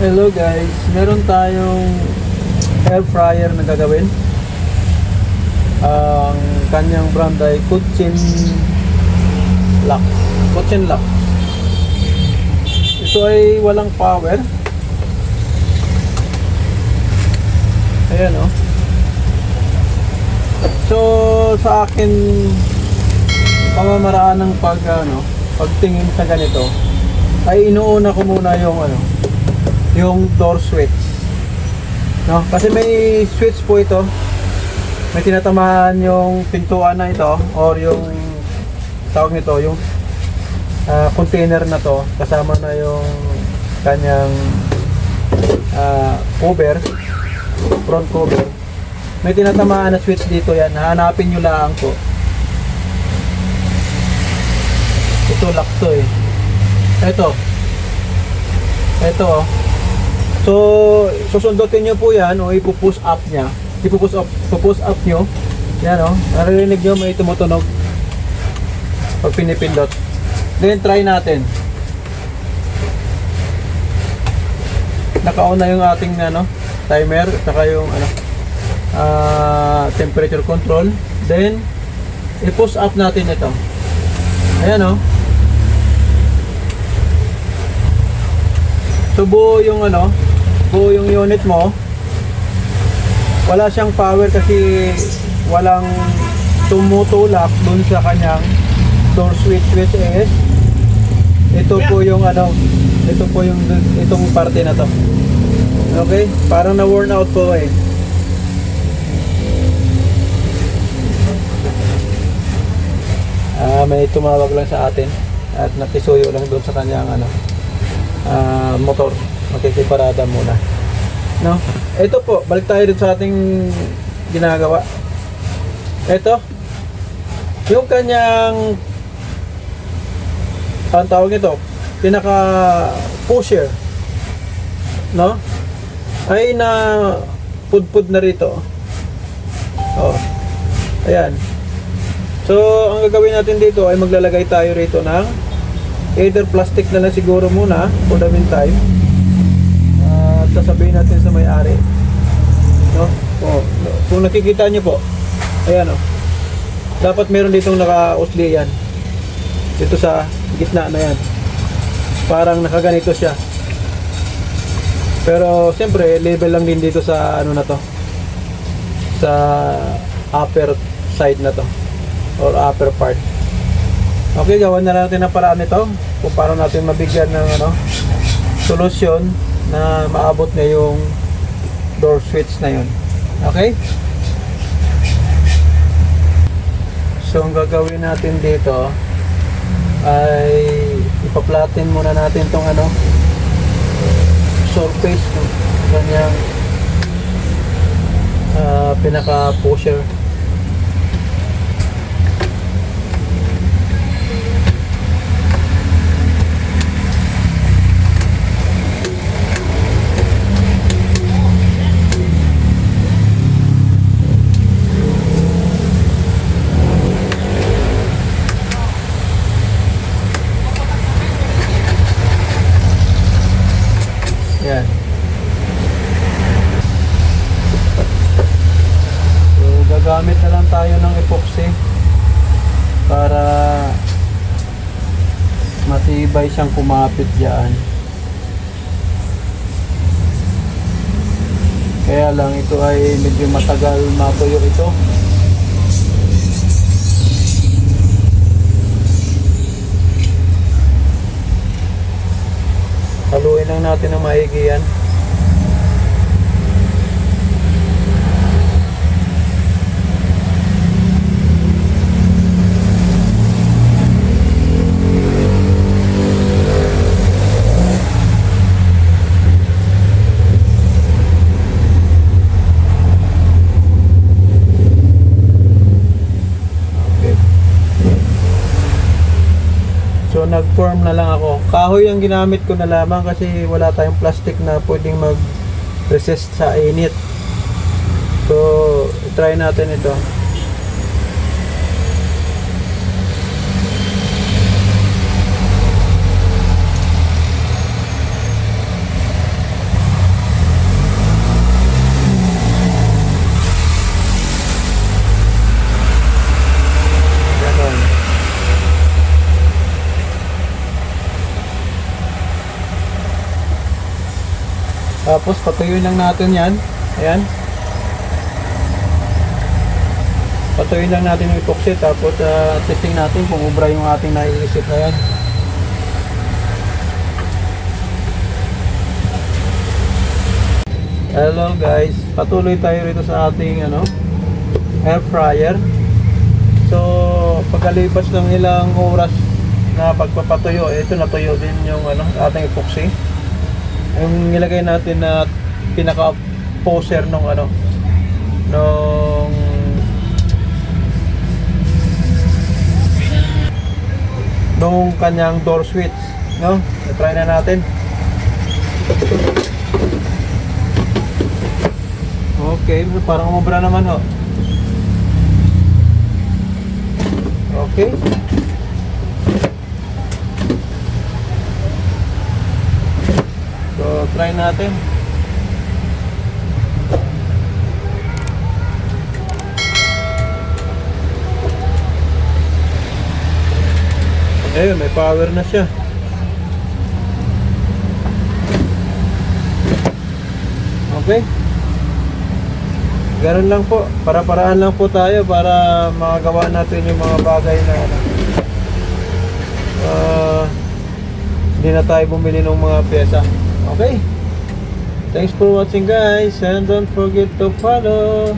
Hello guys, meron tayong air fryer na gagawin. Ang kanyang brand ay Kuchin Lux. Kuchin Lux. Ito ay walang power. Ayan oh. So sa akin pamamaraan ng pagtingin sa ganito ay inuuna ko muna yung door switch, no? Kasi may switch po ito, may tinatamaan yung pintuan na ito or yung tawag nito, yung container na to, kasama na yung kanyang cover, front cover. May tinatamaan na switch dito, yan, hahanapin nyo lang po. Ito lock to eh. Ito oh. So, susundutin nyo po yan o ipupush up nya. Ipupush up nyo. Yan o. Naririnig nyo may tumutunog pag pinipindot. Then, try natin. Naka-on na yung ating timer. Saka yung temperature control. Then, i-push up natin ito. Ayan o. So, buo yung unit mo. Wala siyang power kasi walang tumutulak dun sa kanyang door switch, which is ito po yung itong parte na to. Okay? Parang na worn out po eh. May tumawag lang sa atin at nakisuyo lang doon sa kanyang motor. Makikiparada muna, no? Ito po, balik tayo dito sa ating ginagawa. Ito yung kanyang ang tawag nito, pinaka pusher, no? Ay na pudpud na rito. Oh. Ayan. So, ang gagawin natin dito ay maglalagay tayo rito ng either plastic na lang siguro muna for the meantime. At sasabihin natin sa may-ari, no? Oh, kung nakikita nyo po, ayan o. Dapat meron ditong naka-usli yan. Dito sa gitna na yan. Parang nakaganito siya. Pero siyempre, level lang din dito sa na to. Sa upper side na to. Or upper part. Okay, gawan na natin ang paraan nito kung paano natin mabigyan ng solusyon na maabot na yung door switch na yun. Okay? So, ang gagawin natin dito ay ipa-flatten muna natin tong surface ng kanyang pinaka-pusher. Yan. So, gagamit na lang tayo ng epoxy para matibay siyang kumapit dyan. Kaya lang ito ay medyo matagal matuyo ito. Haluin lang natin ng maigi yan. So nag-form na lang ako. Kahoy ang ginamit ko na lamang kasi wala tayong plastic na pwedeng mag-resist sa init. So try natin ito. Tapos patuyuin lang natin yan. Ayan. Patuyuin lang natin yung epoxy. Tapos testing natin kung ubra yung ating naiisip na yan. Hello guys, patuloy tayo rito sa ating air fryer. So pagkalipas ng ilang oras na pagpapatuyo, ito natuyo din yung ating epoxy. Yung nilagay natin na pinaka poser nung nung kanyang door switch, no? I-try na natin. Okay, parang umubra naman ho. Okay. So, try natin. Ayun, may power na siya. Okay. Ganun lang po, para-paraan lang po tayo para makagawa natin yung mga bagay na hindi na tayo bumili ng mga pyesa. Okay? Thanks for watching guys, and don't forget to follow.